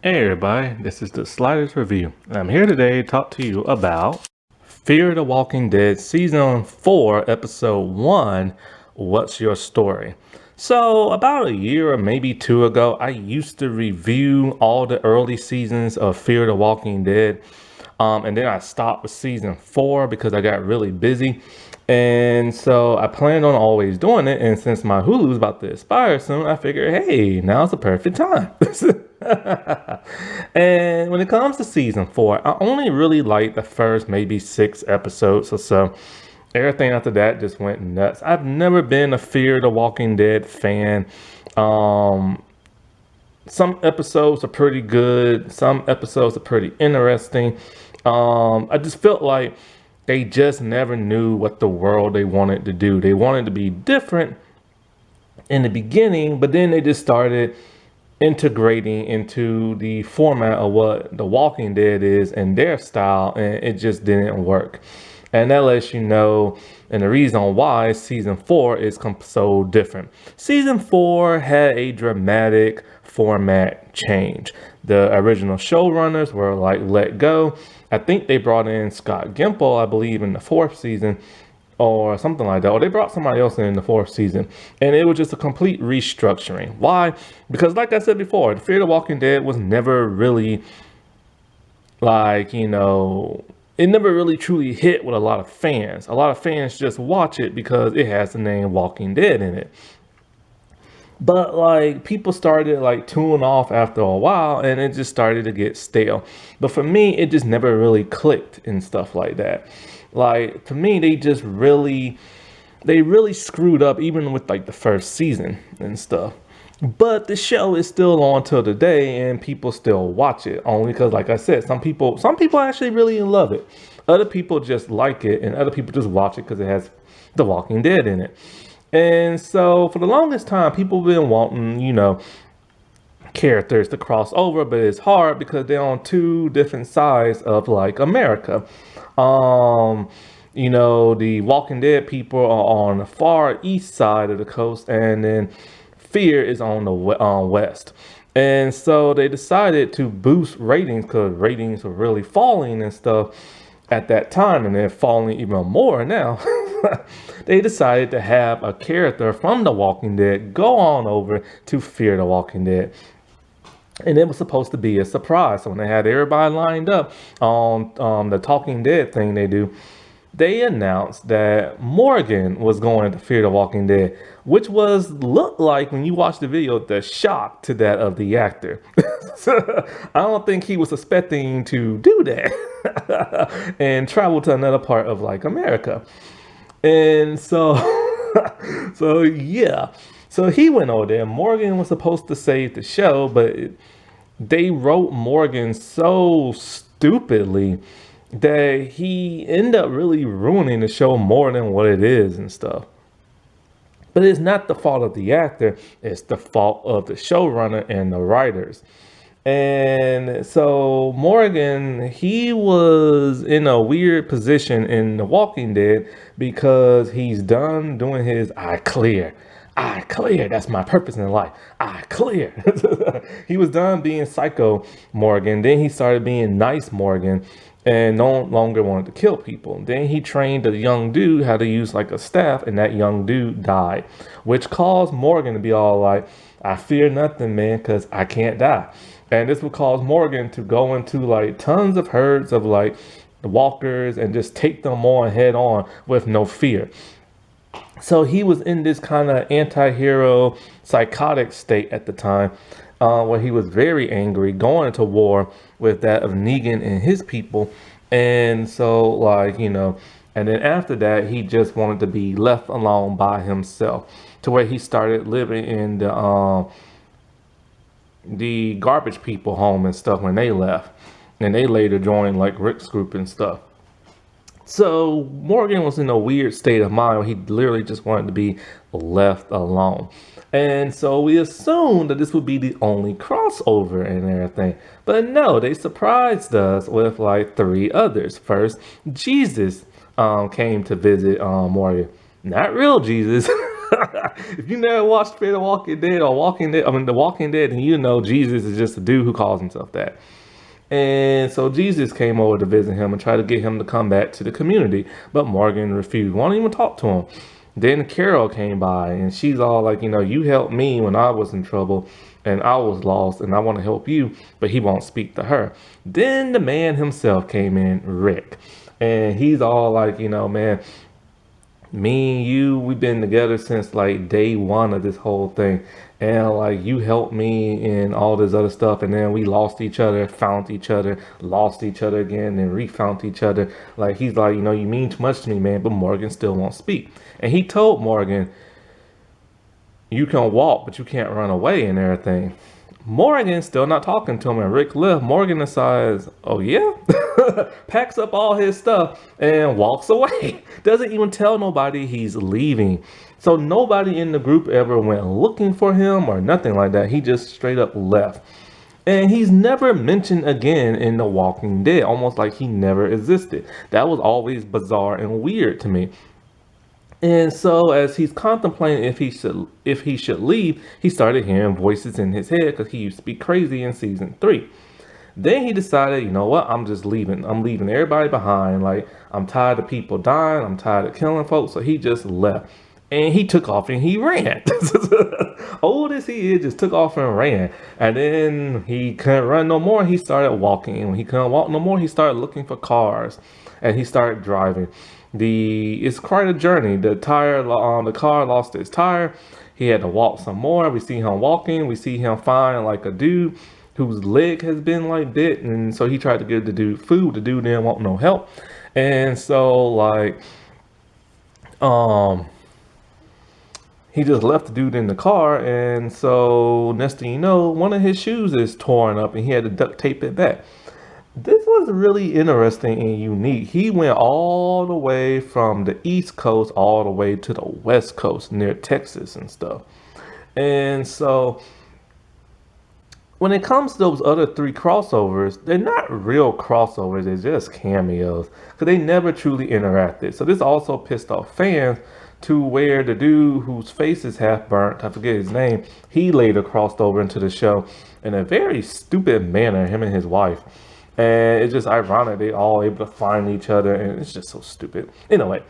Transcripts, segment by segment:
Hey everybody, this is the Sliders Review. I'm here today to talk to you about Fear the Walking Dead Season 4, Episode 1, What's Your Story? So, about a year or maybe two ago, I used to review all the early seasons of Fear the Walking Dead. And then I stopped with Season 4 because I got really busy. And so I planned on always doing it. And since my Hulu's about to expire soon, I figured, hey, now's the perfect time. And when it comes to Season 4, I only really like the first maybe 6 episodes or so. Everything after that just went nuts. I've never been a Fear the Walking Dead fan. Some episodes are pretty good. Some episodes are pretty interesting. I just felt like they just never knew what the world they wanted to do. They wanted to be different in the beginning, but then they just started integrating into the format of what The Walking Dead is and their style, and it just didn't work. And that lets you know, and the reason why season 4 is so different. Season 4 had a dramatic format change. The original showrunners were like let go. I think they brought in Scott Gimple, I believe, in the 4th season or something like that, or they brought somebody else in the 4th season, and it was just a complete restructuring. Why? Because like I said before, the Fear the Walking Dead was never really like, it never really truly hit with a lot of fans. A lot of fans just watch it because it has the name Walking Dead in it. But like people started like tuning off after a while, and it just started to get stale. But for me, it just never really clicked and stuff like that. Like to me, they really screwed up even with like the first season and stuff. But the show is still on till today, and people still watch it only because, like I said, some people actually really love it. Other people just like it, and other people just watch it because it has The Walking Dead in it. And so for the longest time, people have been wanting, characters to cross over, but it's hard because they're on two different sides of like America. Um, the Walking Dead people are on the far east side of the coast, and then Fear is on the west. And so they decided to boost ratings because ratings were really falling and stuff at that time, and they're falling even more now. They decided to have a character from The Walking Dead go on over to Fear the Walking Dead. And it was supposed to be a surprise. So when they had everybody lined up on the Talking Dead thing they do, they announced that Morgan was going to Fear the Walking Dead, which looked like, when you watch the video, the shock to that of the actor. So, I don't think he was expecting to do that and travel to another part of like America. And so, so yeah. So he went over there. Morgan was supposed to save the show, but they wrote Morgan so stupidly that he ended up really ruining the show more than what it is and stuff. But it's not the fault of the actor, it's the fault of the showrunner and the writers. And so Morgan, he was in a weird position in The Walking Dead because he's done doing his I clear. I clear. That's my purpose in life. I clear. He was done being psycho Morgan. Then he started being nice Morgan and no longer wanted to kill people. Then he trained a young dude how to use like a staff, and that young dude died, which caused Morgan to be all like, I fear nothing, man, because I can't die. And this would cause Morgan to go into like tons of herds of like the walkers and just take them on head on with no fear. So he was in this kind of anti-hero psychotic state at the time, where he was very angry, going into war with that of Negan and his people. And so like, and then after that, he just wanted to be left alone by himself, to where he started living in the garbage people home and stuff when they left. And they later joined like Rick's group and stuff. So Morgan was in a weird state of mind where he literally just wanted to be left alone. And so we assumed that this would be the only crossover and everything. But no, they surprised us with like 3 others. First, Jesus came to visit Morgan. Not real Jesus. If you never watched Fear the Walking Dead or Walking Dead, I mean The Walking Dead, then you know Jesus is just a dude who calls himself that. And so Jesus came over to visit him and tried to get him to come back to the community, but Morgan refused, won't even talk to him. Then Carol came by and she's all like, you helped me when I was in trouble and I was lost and I want to help you, but he won't speak to her. Then the man himself came in, Rick, and he's all like, man, me and you, we've been together since like day one of this whole thing. And like you helped me in all this other stuff. And then we lost each other, found each other, lost each other again, and refound each other. Like he's like, you mean too much to me, man. But Morgan still won't speak. And he told Morgan, you can walk, but you can't run away and everything. Morgan still not talking to him, and Rick left. Morgan decides, oh yeah? Packs up all his stuff and walks away. Doesn't even tell nobody he's leaving. So nobody in the group ever went looking for him or nothing like that. He just straight up left. And he's never mentioned again in The Walking Dead, almost like he never existed. That was always bizarre and weird to me. And so as he's contemplating if he should leave, he started hearing voices in his head because he used to be crazy in season 3. Then he decided, you know what, I'm just leaving. I'm leaving everybody behind. Like, I'm tired of people dying. I'm tired of killing folks. So he just left. And he took off and he ran. Old as he is, just took off and ran. And then he couldn't run no more. He started walking. And when he couldn't walk no more, he started looking for cars. And he started driving. It's quite a journey. The car lost its tire. He had to walk some more. We see him walking. We see him find like a dude whose leg has been like bit, and so he tried to give the dude food. The dude didn't want no help, and so like he just left the dude in the car. And so next thing you know, one of his shoes is torn up and he had to duct tape it back. This was really interesting and unique. He went all the way from the East Coast all the way to the West Coast near Texas and stuff. And so when it comes to those other 3 crossovers, they're not real crossovers, they're just cameos because they never truly interacted. So this also pissed off fans to where the dude whose face is half burnt, I forget his name, he later crossed over into the show in a very stupid manner, him and his wife. And it's just ironic they all able to find each other, and it's just so stupid. Anyway,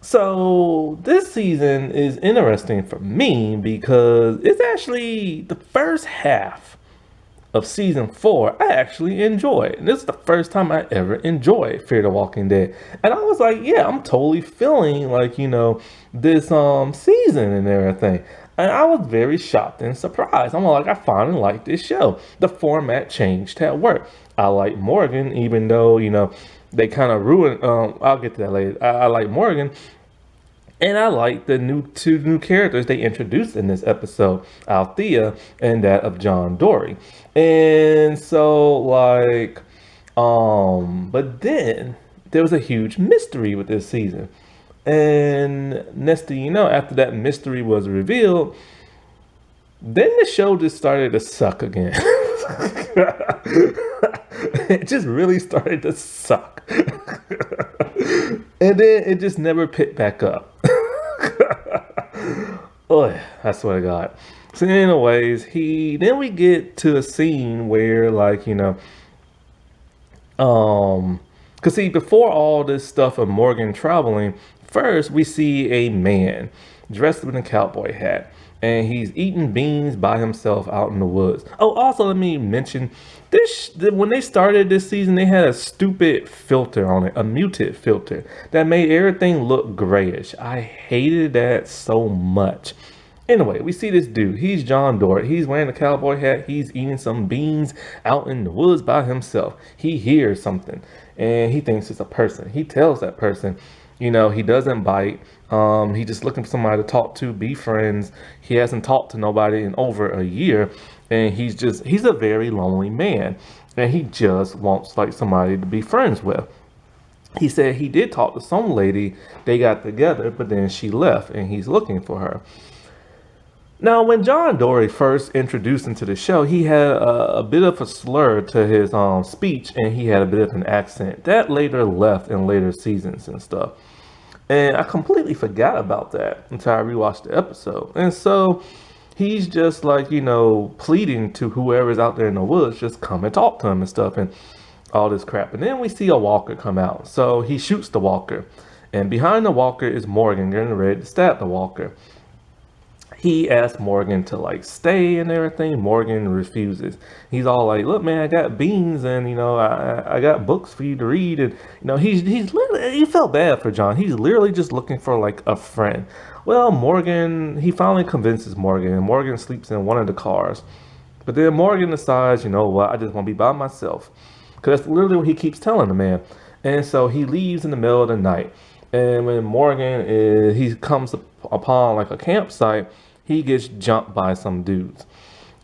so this season is interesting for me because it's actually the first half of season 4 I actually enjoyed. And this is the first time I ever enjoyed Fear the Walking Dead. And I was like, yeah, I'm totally feeling like, this season and everything. And I was very shocked and surprised. I'm like, I finally like this show. The format changed at work. I like Morgan, even though, they kind of ruined, I'll get to that later. I like Morgan. And I like the two new characters they introduced in this episode, Althea and that of John Dory. And so like, but then there was a huge mystery with this season. And next thing you know, after that mystery was revealed, then the show just started to suck again. It just really started to suck. And then it just never picked back up. Oh, I swear to God. So anyways, then we get to a scene where like, cause see, before all this stuff of Morgan traveling, first we see a man dressed with a cowboy hat. And he's eating beans by himself out in the woods. Oh, also let me mention, when they started this season, they had a stupid filter on it, a muted filter, that made everything look grayish. I hated that so much. Anyway, we see this dude. He's John Dory. He's wearing a cowboy hat. He's eating some beans out in the woods by himself. He hears something, and he thinks it's a person. He tells that person, he doesn't bite. He's just looking for somebody to talk to, be friends. He hasn't talked to nobody in over a year. And he's a very lonely man. And he just wants like somebody to be friends with. He said he did talk to some lady. They got together, but then she left and he's looking for her. Now, when John Dory first introduced into the show, he had a bit of a slur to his speech, and he had a bit of an accent. That later left in later seasons and stuff. And I completely forgot about that until I rewatched the episode. And so he's just like, pleading to whoever's out there in the woods, just come and talk to him and stuff and all this crap. And then we see a walker come out. So he shoots the walker. And behind the walker is Morgan getting ready to stab the walker. He asks Morgan to like stay and everything. Morgan refuses. He's all like, "Look, man, I got beans and I got books for you to read." And he's literally, he felt bad for John. He's literally just looking for like a friend. Well, Morgan, he finally convinces Morgan, and Morgan sleeps in one of the cars. But then Morgan decides, you know what, I just want to be by myself, because that's literally what he keeps telling the man. And so he leaves in the middle of the night. And when he comes upon like a campsite, he gets jumped by some dudes.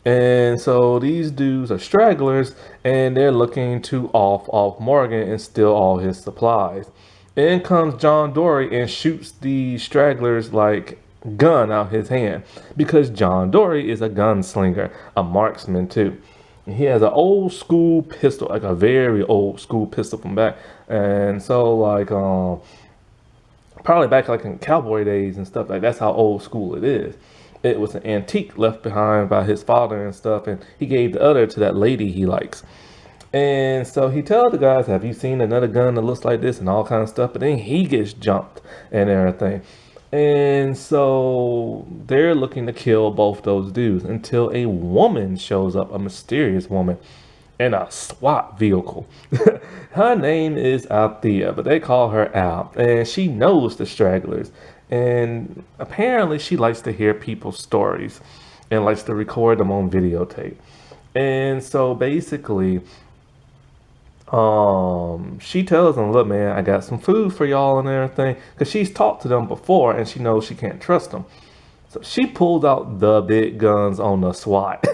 And so these dudes are stragglers, and they're looking to off Morgan and steal all his supplies. In comes John Dory and shoots the stragglers like gun out his hand, because John Dory is a gunslinger, a marksman too. And he has an old school pistol, like a very old school pistol from back. And so like probably back like in cowboy days and stuff, like that's how old school it is. It was an antique left behind by his father and stuff, and he gave the other to that lady he likes. And so he tells the guys, "Have you seen another gun that looks like this?" and all kind of stuff. But then he gets jumped and everything. And so they're looking to kill both those dudes until a woman shows up, a mysterious woman, in a SWAT vehicle. Her name is Althea, but they call her Al, and she knows the stragglers. And apparently she likes to hear people's stories and likes to record them on videotape. And so basically, she tells them, "Look, man, I got some food for y'all and everything," because she's talked to them before and she knows she can't trust them. So she pulled out the big guns on the SWAT.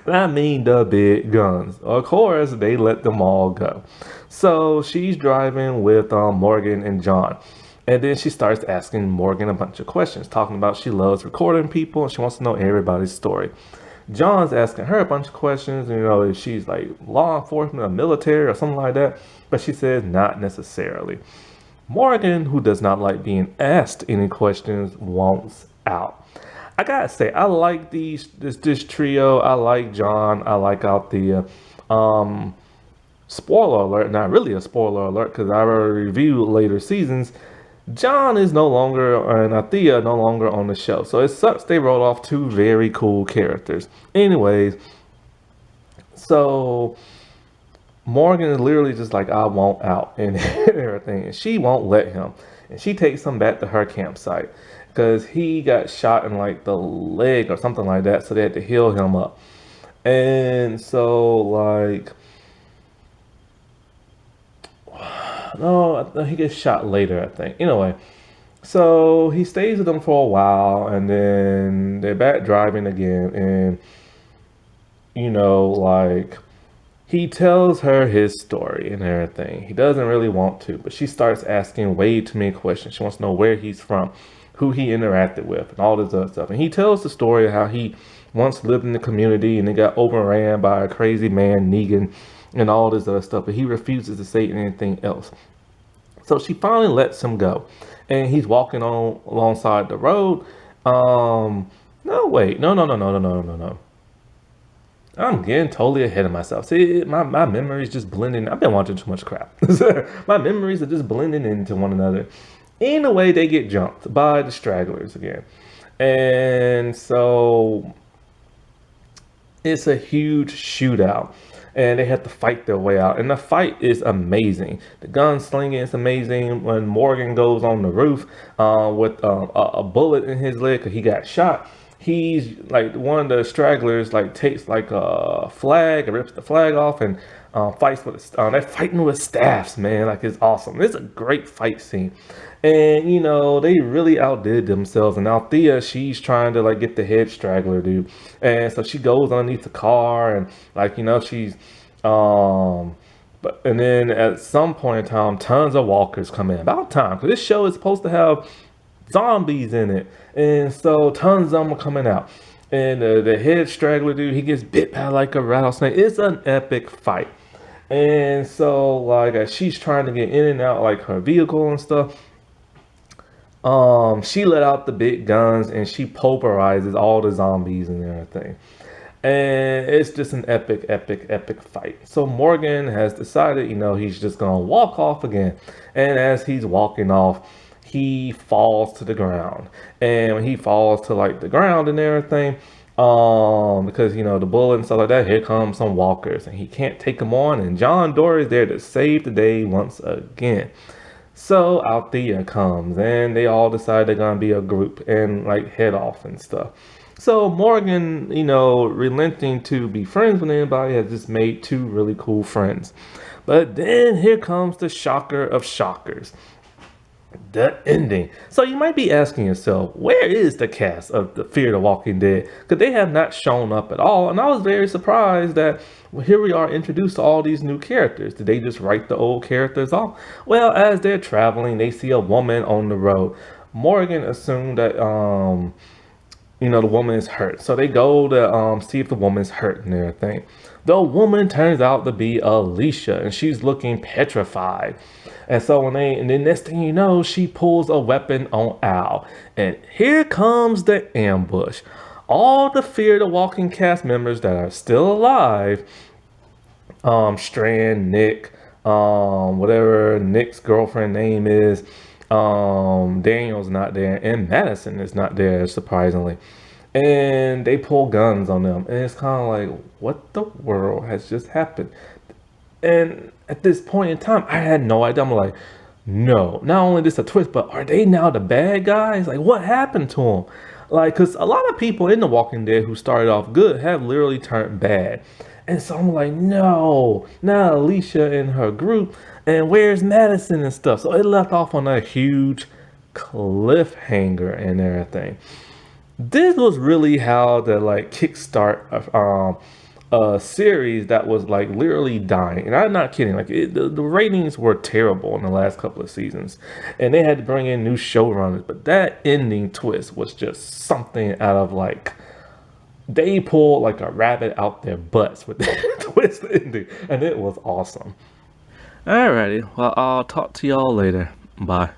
I mean, the big guns. Of course, they let them all go. So she's driving with Morgan and John. And then she starts asking Morgan a bunch of questions, talking about she loves recording people and she wants to know everybody's story. John's asking her a bunch of questions, if she's like law enforcement or military or something like that. But she says not necessarily. Morgan, who does not like being asked any questions, wants out. I gotta say, I like this trio. I like John. I like Althea. Spoiler alert, not really a spoiler alert, because I already reviewed later seasons. John is no longer, and Althea no longer on the show. So it sucks they wrote off two very cool characters. Anyways, so Morgan is literally just like, "I want out," and everything. And she won't let him. And she takes him back to her campsite because he got shot in like the leg or something like that. So they had to heal him up. And so like, no, he gets shot later, I think. Anyway, so he stays with them for a while, and then they're back driving again, and like he tells her his story and everything. He doesn't really want to, but she starts asking way too many questions. She wants to know where he's from, who he interacted with, and all this other stuff. And he tells the story of how he once lived in the community and he got overran by a crazy man, Negan, and all this other stuff, but he refuses to say anything else. So she finally lets him go, and he's walking on alongside the road. No, wait, no. I'm getting totally ahead of myself. See, my memories just blending. I've been watching too much crap. My memories are just blending into one another. Anyway, they get jumped by the stragglers again, and so it's a huge shootout. And they have to fight their way out. And the fight is amazing. The gunslinging is amazing. When Morgan goes on the roof with a bullet in his leg because he got shot, he's like, one of the stragglers like takes like a flag and rips the flag off and fights with they're fighting with staffs, man. Like, it's awesome. It's a great fight scene. And they really outdid themselves. And Althea, she's trying to like get the head straggler dude, and so she goes underneath the car and like she's but and then at some point in time, tons of walkers come in. About time, because this show is supposed to have zombies in it, and so tons of them are coming out. And the head straggler dude, he gets bit by like a rattlesnake. It's an epic fight. And so like she's trying to get in and out like her vehicle and stuff. She let out the big guns and she pulverizes all the zombies and everything. And it's just an epic, epic, epic fight. So Morgan has decided, he's just gonna walk off again. And as he's walking off, he falls to the ground. And when he falls to like the ground and everything, because the bullet and stuff like that, here comes some walkers and he can't take them on. And John Dorie is there to save the day once again. So Althea comes and they all decide they're gonna be a group and like head off and stuff. So Morgan, relenting to be friends with anybody, has just made two really cool friends. But then here comes the shocker of shockers, the ending. So you might be asking yourself, where is the cast of the Fear the Walking Dead? Because they have not shown up at all. And I was very surprised that here we are introduced to all these new characters. Did they just write the old characters off? Well, as they're traveling, they see a woman on the road. Morgan assumed that the woman is hurt. So they go to see if the woman's hurt and everything. The woman turns out to be Alicia, and she's looking petrified. And so and then next thing you know, she pulls a weapon on Al. And here comes the ambush. All the Fear the Walking cast members that are still alive, Strand, Nick, whatever Nick's girlfriend name is, Daniel's not there, and Madison is not there, surprisingly. And they pull guns on them, and it's kind of like, what the world has just happened? And at this point in time, I had no idea. I'm like, no, not only this a twist, but are they now the bad guys? Like, what happened to them? Like, because a lot of people in The Walking Dead who started off good have literally turned bad. And so I'm like, no, not Alicia and her group. And where's Madison and stuff? So it left off on a huge cliffhanger and everything. This was really how the like kickstart of a series that was like literally dying, and I'm not kidding. Like the ratings were terrible in the last couple of seasons, and they had to bring in new showrunners. But that ending twist was just something out of like they pulled like a rabbit out their butts with that twist ending, and it was awesome. Alrighty, well I'll talk to y'all later. Bye.